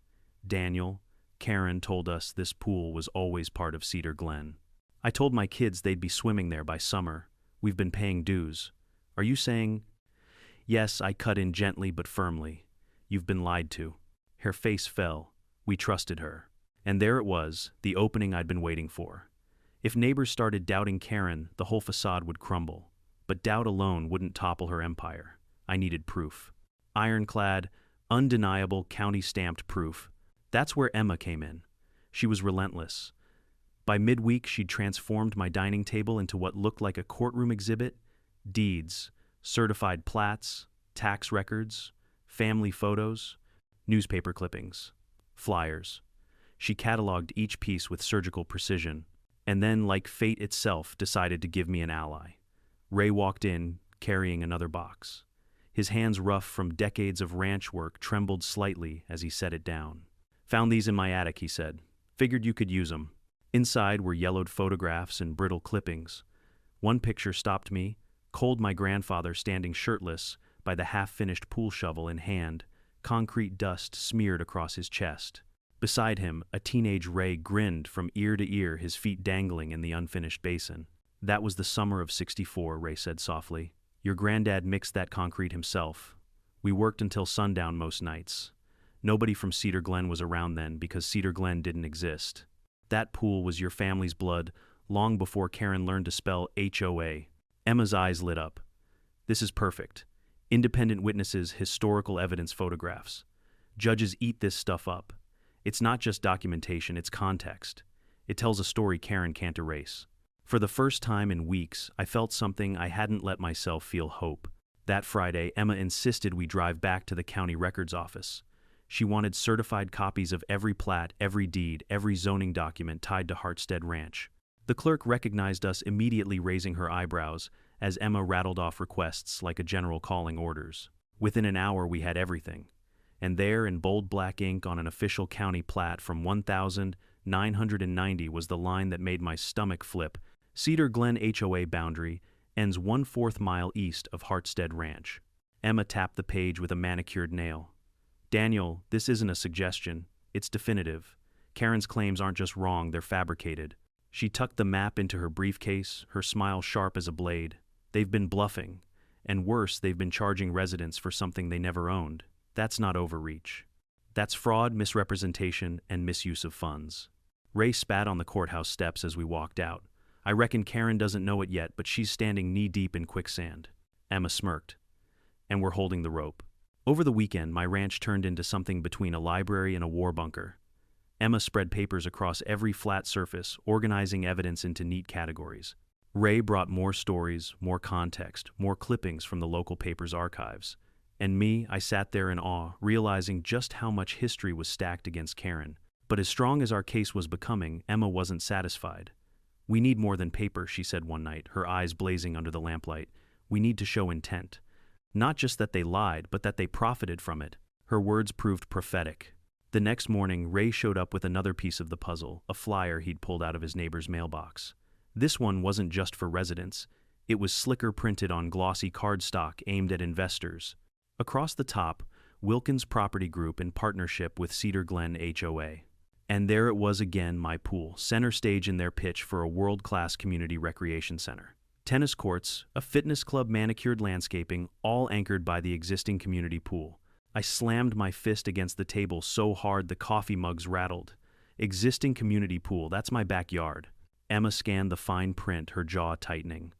Daniel, Karen told us this pool was always part of Cedar Glen. I told my kids they'd be swimming there by summer. We've been paying dues. Are you saying? Yes, I cut in gently but firmly. You've been lied to. Her face fell. We trusted her. And there it was, the opening I'd been waiting for. If neighbors started doubting Karen, the whole facade would crumble. But doubt alone wouldn't topple her empire. I needed proof. Ironclad, undeniable, county-stamped proof. That's where Emma came in. She was relentless. By midweek, she'd transformed my dining table into what looked like a courtroom exhibit. Deeds, certified plats, tax records, family photos, newspaper clippings, flyers. She cataloged each piece with surgical precision, and then, like fate itself, decided to give me an ally. Ray walked in, carrying another box. His hands, rough from decades of ranch work, trembled slightly as he set it down. "Found these in my attic," he said. "Figured you could use them." Inside were yellowed photographs and brittle clippings. One picture stopped me, cold my grandfather standing shirtless by the half-finished pool shovel in hand, concrete dust smeared across his chest. Beside him, a teenage Ray grinned from ear to ear, his feet dangling in the unfinished basin. "That was the summer of '64, Ray said softly. "Your granddad mixed that concrete himself. We worked until sundown most nights. Nobody from Cedar Glen was around then because Cedar Glen didn't exist. That pool was your family's blood long before Karen learned to spell HOA. Emma's eyes lit up. "This is perfect. Independent witnesses, historical evidence, photographs. Judges eat this stuff up. It's not just documentation, it's context. It tells a story Karen can't erase." For the first time in weeks, I felt something I hadn't let myself feel: hope. That Friday, Emma insisted we drive back to the county records office. She wanted certified copies of every plat, every deed, every zoning document tied to Hartstead Ranch. The clerk recognized us immediately, raising her eyebrows as Emma rattled off requests like a general calling orders. Within an hour, we had everything. And there, in bold black ink on an official county plat from 1990, was the line that made my stomach flip: Cedar Glen HOA boundary ends 1/4 mile east of Hartstead Ranch. Emma tapped the page with a manicured nail. "Daniel, this isn't a suggestion. It's definitive. Karen's claims aren't just wrong, they're fabricated." She tucked the map into her briefcase, her smile sharp as a blade. "They've been bluffing. And worse, they've been charging residents for something they never owned. That's not overreach. That's fraud, misrepresentation, and misuse of funds." Ray spat on the courthouse steps as we walked out. "I reckon Karen doesn't know it yet, but she's standing knee-deep in quicksand." Emma smirked. "And we're holding the rope." Over the weekend, my ranch turned into something between a library and a war bunker. Emma spread papers across every flat surface, organizing evidence into neat categories. Ray brought more stories, more context, more clippings from the local paper's archives. And me, I sat there in awe, realizing just how much history was stacked against Karen. But as strong as our case was becoming, Emma wasn't satisfied. "We need more than paper," she said one night, her eyes blazing under the lamplight. "We need to show intent. Not just that they lied, but that they profited from it." Her words proved prophetic. The next morning, Ray showed up with another piece of the puzzle, a flyer he'd pulled out of his neighbor's mailbox. This one wasn't just for residents. It was slicker printed on glossy cardstock aimed at investors. Across the top, Wilkins Property Group in partnership with Cedar Glen HOA. And there it was again, my pool, center stage in their pitch for a world-class community recreation center. Tennis courts, a fitness club, manicured landscaping, all anchored by the existing community pool. I slammed my fist against the table so hard the coffee mugs rattled. "Existing community pool, that's my backyard." Emma scanned the fine print, her jaw tightening.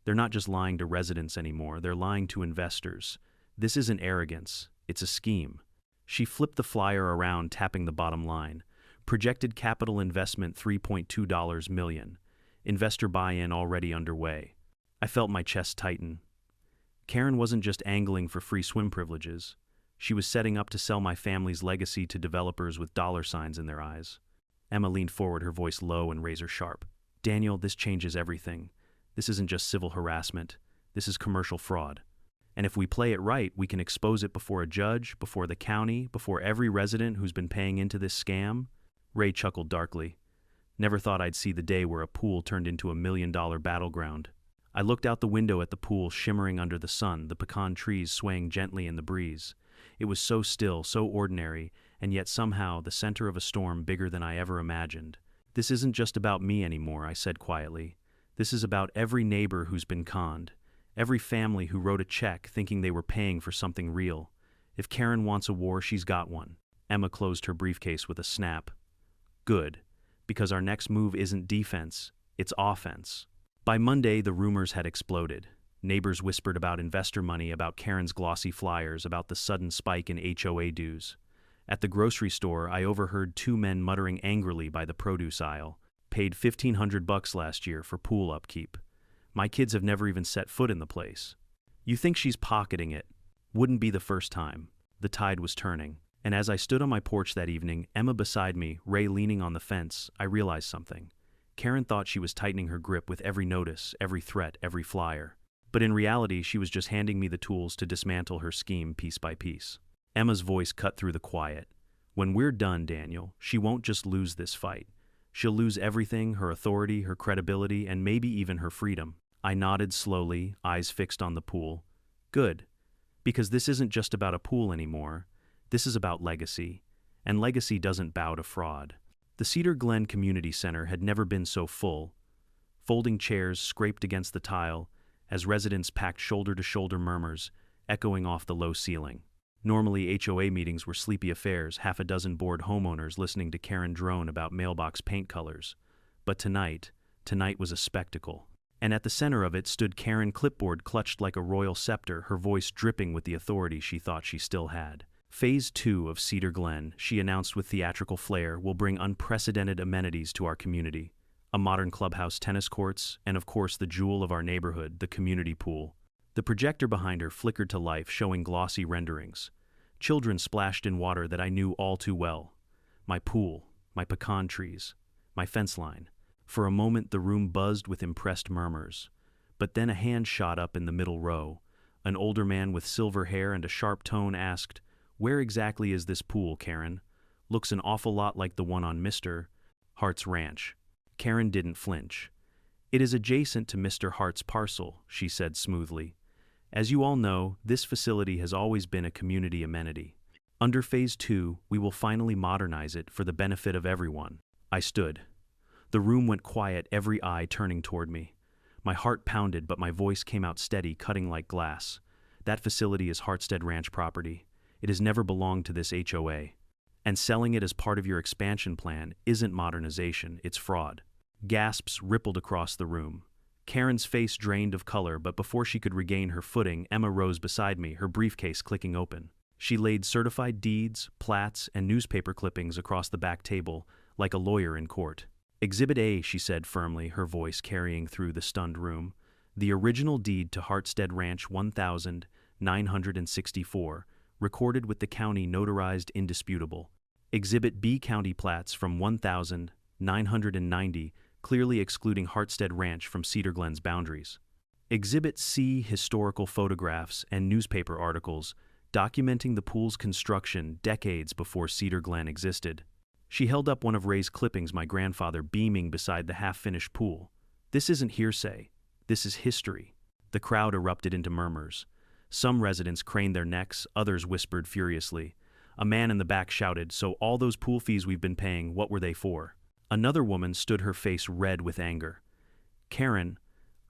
"They're not just lying to residents anymore, they're lying to investors. This isn't arrogance, it's a scheme." She flipped the flyer around, tapping the bottom line. "Projected capital investment $3.2 million. Investor buy-in already underway." I felt my chest tighten. Karen wasn't just angling for free swim privileges. She was setting up to sell my family's legacy to developers with dollar signs in their eyes. Emma leaned forward, her voice low and razor sharp. "Daniel, this changes everything. This isn't just civil harassment. This is commercial fraud. And if we play it right, we can expose it before a judge, before the county, before every resident who's been paying into this scam." Ray chuckled darkly. "Never thought I'd see the day where a pool turned into $1 million battleground." I looked out the window at the pool shimmering under the sun, the pecan trees swaying gently in the breeze. It was so still, so ordinary, and yet somehow the center of a storm bigger than I ever imagined. "This isn't just about me anymore," I said quietly. "This is about every neighbor who's been conned, every family who wrote a check thinking they were paying for something real. If Karen wants a war, she's got one." Emma closed her briefcase with a snap. "Good, because our next move isn't defense, it's offense." By Monday, the rumors had exploded. Neighbors whispered about investor money, about Karen's glossy flyers, about the sudden spike in HOA dues. At the grocery store, I overheard two men muttering angrily by the produce aisle. "Paid $1,500 last year for pool upkeep. My kids have never even set foot in the place." "You think she's pocketing it?" Wouldn't be the first time. The tide was turning. And as I stood on my porch that evening, Emma beside me, Ray leaning on the fence, I realized something. Karen thought she was tightening her grip with every notice, every threat, every flyer. But in reality, she was just handing me the tools to dismantle her scheme piece by piece. Emma's voice cut through the quiet. When we're done, Daniel, she won't just lose this fight. She'll lose everything, her authority, her credibility, and maybe even her freedom. I nodded slowly, eyes fixed on the pool. Good. Because this isn't just about a pool anymore. This is about legacy. And legacy doesn't bow to fraud. The Cedar Glen Community Center had never been so full. Folding chairs scraped against the tile as residents packed shoulder-to-shoulder murmurs, echoing off the low ceiling. Normally, HOA meetings were sleepy affairs, half a dozen bored homeowners listening to Karen drone about mailbox paint colors. But tonight was a spectacle. And at the center of it stood Karen, clipboard clutched like a royal scepter, her voice dripping with the authority she thought she still had. Phase 2 of Cedar Glen, she announced with theatrical flair, will bring unprecedented amenities to our community. A modern clubhouse, tennis courts, and of course the jewel of our neighborhood, the community pool. The projector behind her flickered to life, showing glossy renderings. Children splashed in water that I knew all too well. My pool, my pecan trees, my fence line. For a moment the room buzzed with impressed murmurs. But then a hand shot up in the middle row. An older man with silver hair and a sharp tone asked, "Where exactly is this pool, Karen? Looks an awful lot like the one on Mr. Hart's ranch." Karen didn't flinch. "It is adjacent to Mr. Hart's parcel," she said smoothly. "As you all know, this facility has always been a community amenity. Under Phase 2, we will finally modernize it for the benefit of everyone." I stood. The room went quiet, every eye turning toward me. My heart pounded, but my voice came out steady, cutting like glass. "That facility is Hartstead Ranch property. It has never belonged to this HOA. And selling it as part of your expansion plan isn't modernization, it's fraud." Gasps rippled across the room. Karen's face drained of color, but before she could regain her footing, Emma rose beside me, her briefcase clicking open. She laid certified deeds, plats, and newspaper clippings across the back table, like a lawyer in court. "Exhibit A," she said firmly, her voice carrying through the stunned room. "The original deed to Hartstead Ranch 1964, recorded with the county notarized indisputable. Exhibit B, county plats from 1990, clearly excluding Hartstead Ranch from Cedar Glen's boundaries. Exhibit C, historical photographs and newspaper articles documenting the pool's construction decades before Cedar Glen existed." She held up one of Ray's clippings, my grandfather beaming beside the half-finished pool. "This isn't hearsay. This is history." The crowd erupted into murmurs. Some residents craned their necks, others whispered furiously. A man in the back shouted, "So all those pool fees we've been paying, what were they for?" Another woman stood, her face red with anger. "Karen,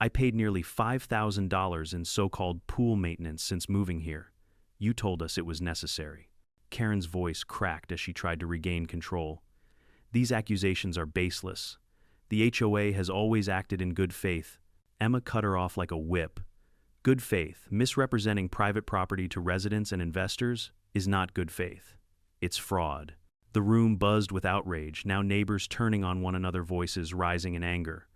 I paid nearly $5,000 in so-called pool maintenance since moving here. You told us it was necessary." Karen's voice cracked as she tried to regain control. "These accusations are baseless. The HOA has always acted in good faith." Emma cut her off like a whip. "Good faith, misrepresenting private property to residents and investors, is not good faith. It's fraud." The room buzzed with outrage, now neighbors turning on one another, voices rising in anger.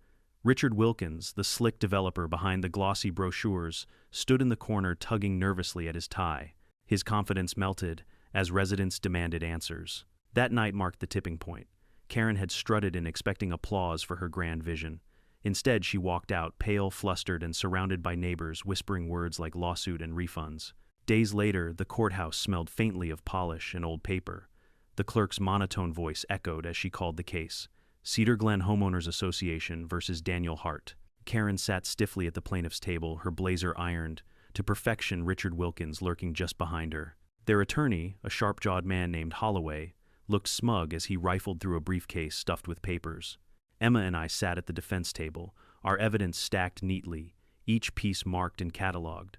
Richard Wilkins, the slick developer behind the glossy brochures, stood in the corner tugging nervously at his tie. His confidence melted as residents demanded answers. That night marked the tipping point. Karen had strutted in, expecting applause for her grand vision. Instead, she walked out, pale, flustered, and surrounded by neighbors whispering words like lawsuit and refunds. Days later, the courthouse smelled faintly of polish and old paper. The clerk's monotone voice echoed as she called the case. Cedar Glen Homeowners Association versus Daniel Hart. Karen sat stiffly at the plaintiff's table, her blazer ironed to perfection, Richard Wilkins lurking just behind her. Their attorney, a sharp-jawed man named Holloway, looked smug as he rifled through a briefcase stuffed with papers. Emma and I sat at the defense table, our evidence stacked neatly, each piece marked and cataloged.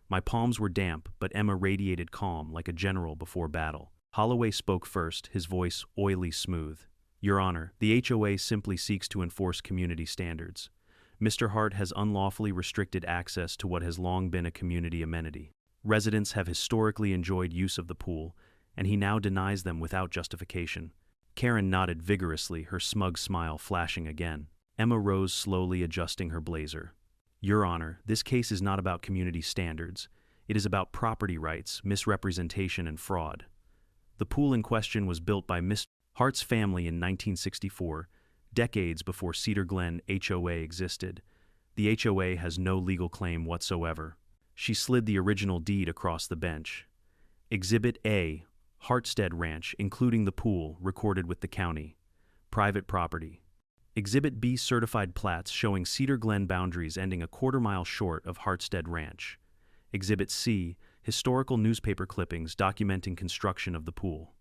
My palms were damp, but Emma radiated calm like a general before battle. Holloway spoke first, his voice oily smooth. "Your Honor, the HOA simply seeks to enforce community standards. Mr. Hart has unlawfully restricted access to what has long been a community amenity. Residents have historically enjoyed use of the pool, and he now denies them without justification." Karen nodded vigorously, her smug smile flashing again. Emma rose slowly, adjusting her blazer. "Your Honor, this case is not about community standards. It is about property rights, misrepresentation, and fraud." The pool in question was built by Mr. Hart's family in 1964, decades before Cedar Glen HOA existed. The HOA has no legal claim whatsoever. She slid the original deed across the bench. Exhibit A, Hartstead Ranch, including the pool, recorded with the county. Private property. Exhibit B, certified plats showing Cedar Glen boundaries ending a quarter-mile short of Hartstead Ranch. Exhibit C, historical newspaper clippings documenting construction of the pool.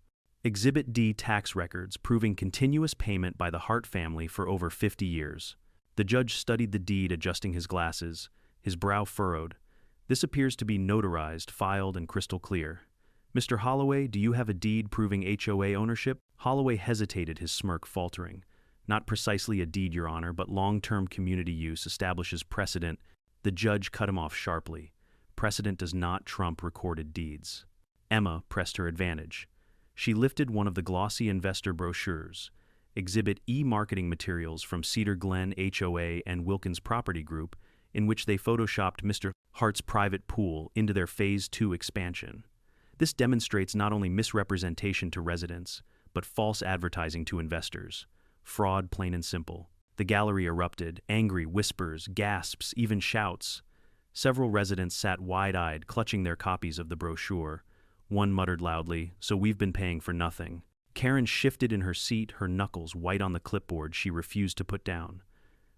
Exhibit D, tax records proving continuous payment by the Hart family for over 50 years. The judge studied the deed, adjusting his glasses, his brow furrowed. This appears to be notarized, filed, and crystal clear. Mr. Holloway, do you have a deed proving HOA ownership? Holloway hesitated, his smirk faltering. Not precisely a deed, Your Honor, but long-term community use establishes precedent. The judge cut him off sharply. Precedent does not trump recorded deeds. Emma pressed her advantage. She lifted one of the glossy investor brochures. Exhibit E, marketing materials from Cedar Glen HOA and Wilkins Property Group, in which they photoshopped Mr. Hart's private pool into their Phase 2 expansion. This demonstrates not only misrepresentation to residents, but false advertising to investors. Fraud, plain and simple. The gallery erupted, angry whispers, gasps, even shouts. Several residents sat wide-eyed, clutching their copies of the brochure. One muttered loudly, "So we've been paying for nothing." Karen shifted in her seat, her knuckles white on the clipboard she refused to put down.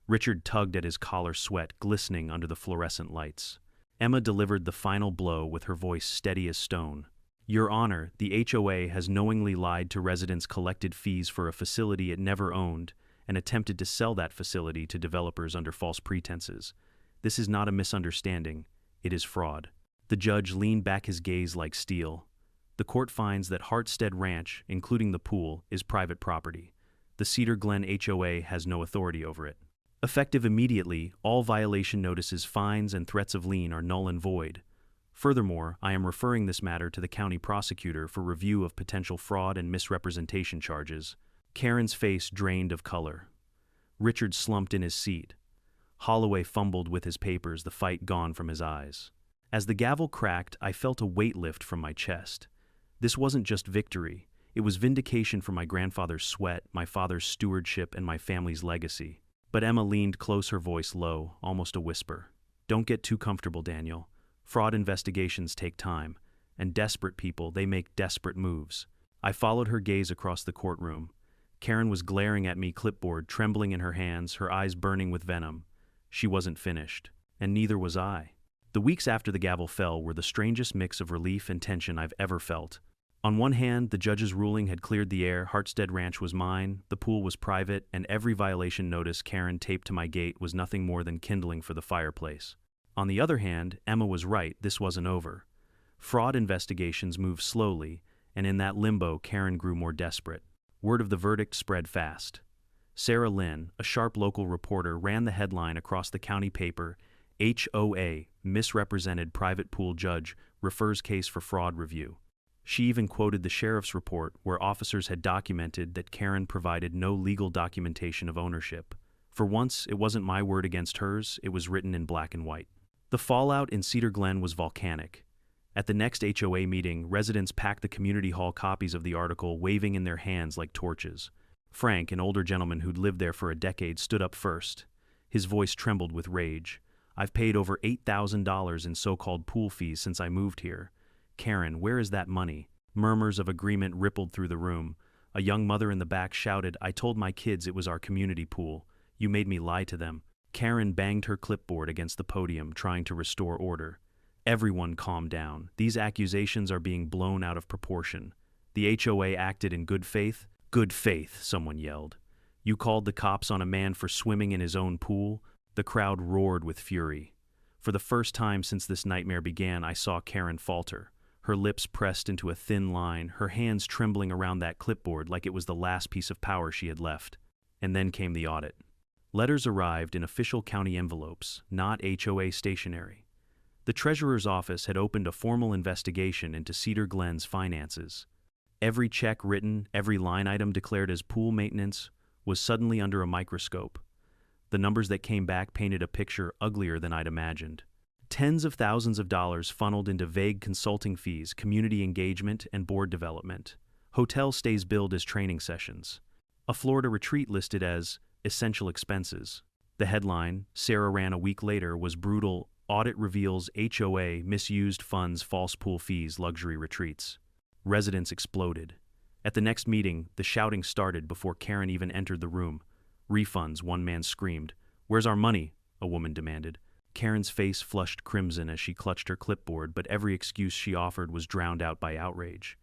Richard tugged at his collar, sweat glistening under the fluorescent lights. Emma delivered the final blow with her voice steady as stone. "Your Honor, the HOA has knowingly lied to residents, collected fees for a facility it never owned, and attempted to sell that facility to developers under false pretenses. This is not a misunderstanding, it is fraud." The judge leaned back, his gaze like steel. The court finds that Hartstead Ranch, including the pool, is private property. The Cedar Glen HOA has no authority over it. Effective immediately, all violation notices, fines, and threats of lien are null and void. Furthermore, I am referring this matter to the county prosecutor for review of potential fraud and misrepresentation charges. Karen's face drained of color. Richard slumped in his seat. Holloway fumbled with his papers, the fight gone from his eyes. As the gavel cracked, I felt a weight lift from my chest. This wasn't just victory. It was vindication for my grandfather's sweat, my father's stewardship, and my family's legacy. But Emma leaned close, her voice low, almost a whisper. "Don't get too comfortable, Daniel. Fraud investigations take time, and desperate people, they make desperate moves." I followed her gaze across the courtroom. Karen was glaring at me, clipboard trembling in her hands, her eyes burning with venom. She wasn't finished, and neither was I. The weeks after the gavel fell were the strangest mix of relief and tension I've ever felt. On one hand, the judge's ruling had cleared the air. Hartstead Ranch was mine, the pool was private, and every violation notice Karen taped to my gate was nothing more than kindling for the fireplace. On the other hand, Emma was right, this wasn't over. Fraud investigations moved slowly, and in that limbo, Karen grew more desperate. Word of the verdict spread fast. Sarah Lynn, a sharp local reporter, ran the headline across the county paper: HOA, misrepresented private pool judge, refers case for fraud review. She even quoted the sheriff's report, where officers had documented that Karen provided no legal documentation of ownership. For once, it wasn't my word against hers, it was written in black and white. The fallout in Cedar Glen was volcanic. At the next HOA meeting, residents packed the community hall copies of the article, waving in their hands like torches. Frank, an older gentleman who'd lived there for a decade, stood up first. His voice trembled with rage. "I've paid over $8,000 in so-called pool fees since I moved here. Karen, where is that money?" Murmurs of agreement rippled through the room. A young mother in the back shouted, "I told my kids it was our community pool. You made me lie to them." Karen banged her clipboard against the podium, trying to restore order. Everyone calmed down. These accusations are being blown out of proportion. The HOA acted in good faith? "Good faith," someone yelled. "You called the cops on a man for swimming in his own pool?" The crowd roared with fury. For the first time since this nightmare began, I saw Karen falter. Her lips pressed into a thin line, her hands trembling around that clipboard like it was the last piece of power she had left. And then came the audit. Letters arrived in official county envelopes, not HOA stationery. The treasurer's office had opened a formal investigation into Cedar Glen's finances. Every check written, every line item declared as pool maintenance, was suddenly under a microscope. The numbers that came back painted a picture uglier than I'd imagined. Tens of thousands of dollars funneled into vague consulting fees, community engagement, and board development. Hotel stays billed as training sessions. A Florida retreat listed as essential expenses. The headline, Sarah ran a week later, was brutal. Audit reveals HOA misused funds, false pool fees, luxury retreats. Residents exploded. At the next meeting, the shouting started before Karen even entered the room. Refunds, one man screamed. Where's our money? A woman demanded. Karen's face flushed crimson as she clutched her clipboard, but every excuse she offered was drowned out by outrage.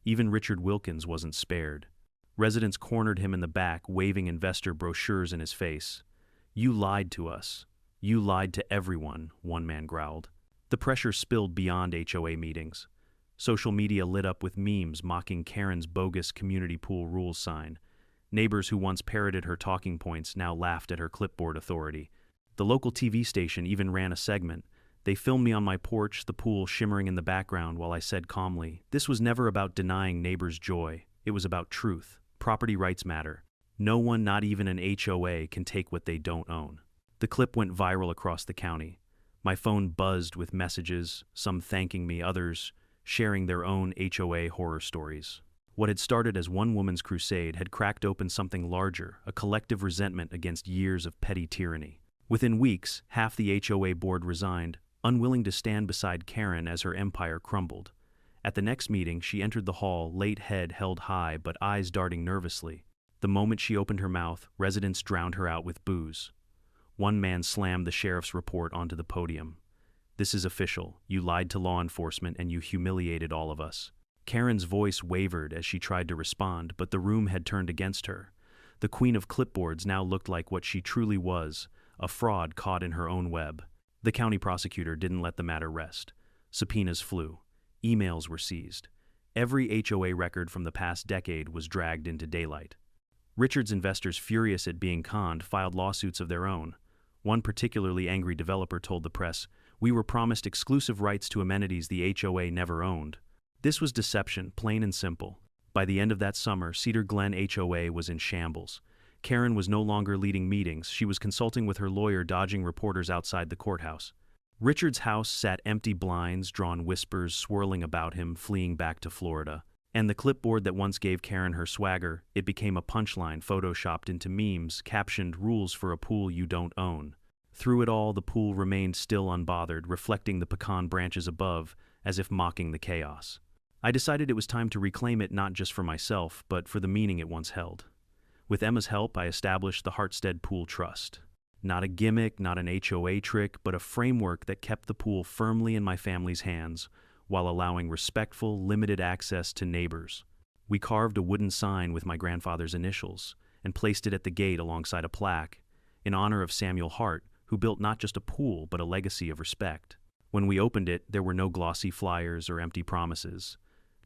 Even Richard Wilkins wasn't spared. Residents cornered him in the back, waving investor brochures in his face. You lied to us. You lied to everyone, one man growled. The pressure spilled beyond HOA meetings. Social media lit up with memes mocking Karen's bogus community pool rules sign. Neighbors who once parroted her talking points now laughed at her clipboard authority. The local TV station even ran a segment. They filmed me on my porch, the pool shimmering in the background, while I said calmly, "This was never about denying neighbors joy. It was about truth. Property rights matter. No one, not even an HOA, can take what they don't own." The clip went viral across the county. My phone buzzed with messages, some thanking me, others sharing their own HOA horror stories. What had started as one woman's crusade had cracked open something larger, a collective resentment against years of petty tyranny. Within weeks, half the HOA board resigned, unwilling to stand beside Karen as her empire crumbled. At the next meeting, she entered the hall, late head held high but eyes darting nervously. The moment she opened her mouth, residents drowned her out with boos. One man slammed the sheriff's report onto the podium. "This is official. You lied to law enforcement and you humiliated all of us." Karen's voice wavered as she tried to respond, but the room had turned against her. The queen of clipboards now looked like what she truly was, a fraud caught in her own web. The county prosecutor didn't let the matter rest. Subpoenas flew. Emails were seized. Every HOA record from the past decade was dragged into daylight. Richard's investors, furious at being conned, filed lawsuits of their own. One particularly angry developer told the press, "We were promised exclusive rights to amenities the HOA never owned." This was deception, plain and simple. By the end of that summer, Cedar Glen HOA was in shambles. Karen was no longer leading meetings. She was consulting with her lawyer, dodging reporters outside the courthouse. Richard's house sat empty, blinds drawn, whispers swirling about him, fleeing back to Florida. And the clipboard that once gave Karen her swagger, it became a punchline photoshopped into memes, captioned "Rules for a pool you don't own." Through it all, the pool remained still, unbothered, reflecting the pecan branches above, as if mocking the chaos. I decided it was time to reclaim it, not just for myself, but for the meaning it once held. With Emma's help, I established the Hartstead Pool Trust. Not a gimmick, not an HOA trick, but a framework that kept the pool firmly in my family's hands, while allowing respectful, limited access to neighbors. We carved a wooden sign with my grandfather's initials and placed it at the gate alongside a plaque in honor of Samuel Hart, who built not just a pool but a legacy of respect. When we opened it, there were no glossy flyers or empty promises,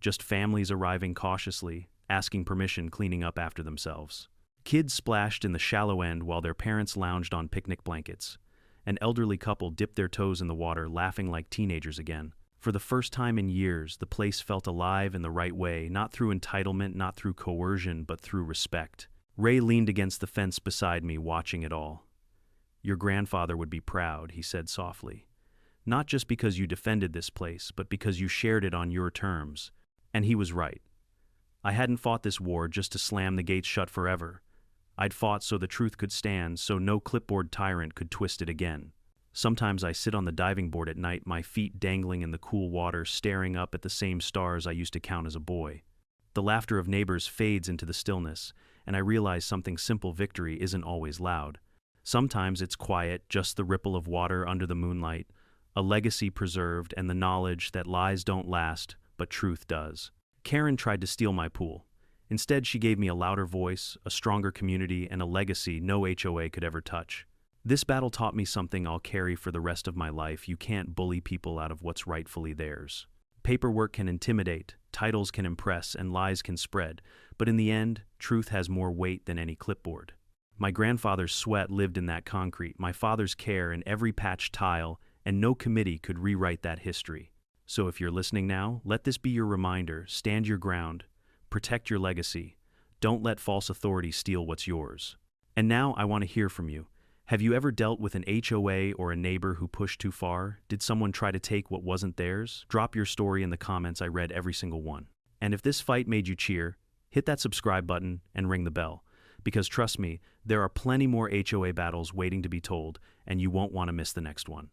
just families arriving cautiously, asking permission, cleaning up after themselves. Kids splashed in the shallow end while their parents lounged on picnic blankets. An elderly couple dipped their toes in the water, laughing like teenagers again. For the first time in years, the place felt alive in the right way, not through entitlement, not through coercion, but through respect. Ray leaned against the fence beside me, watching it all. "Your grandfather would be proud," he said softly. "Not just because you defended this place, but because you shared it on your terms." And he was right. I hadn't fought this war just to slam the gates shut forever. I'd fought so the truth could stand, so no clipboard tyrant could twist it again. Sometimes I sit on the diving board at night, my feet dangling in the cool water, staring up at the same stars I used to count as a boy. The laughter of neighbors fades into the stillness, and I realize something simple: victory isn't always loud. Sometimes it's quiet, just the ripple of water under the moonlight, a legacy preserved, and the knowledge that lies don't last, but truth does. Karen tried to steal my pool. Instead, she gave me a louder voice, a stronger community, and a legacy no HOA could ever touch. This battle taught me something I'll carry for the rest of my life: you can't bully people out of what's rightfully theirs. Paperwork can intimidate, titles can impress, and lies can spread, but in the end, truth has more weight than any clipboard. My grandfather's sweat lived in that concrete, my father's care in every patched tile, and no committee could rewrite that history. So if you're listening now, let this be your reminder: stand your ground, protect your legacy, don't let false authority steal what's yours. And now I want to hear from you. Have you ever dealt with an HOA or a neighbor who pushed too far? Did someone try to take what wasn't theirs? Drop your story in the comments. I read every single one. And if this fight made you cheer, hit that subscribe button and ring the bell. Because trust me, there are plenty more HOA battles waiting to be told, and you won't want to miss the next one.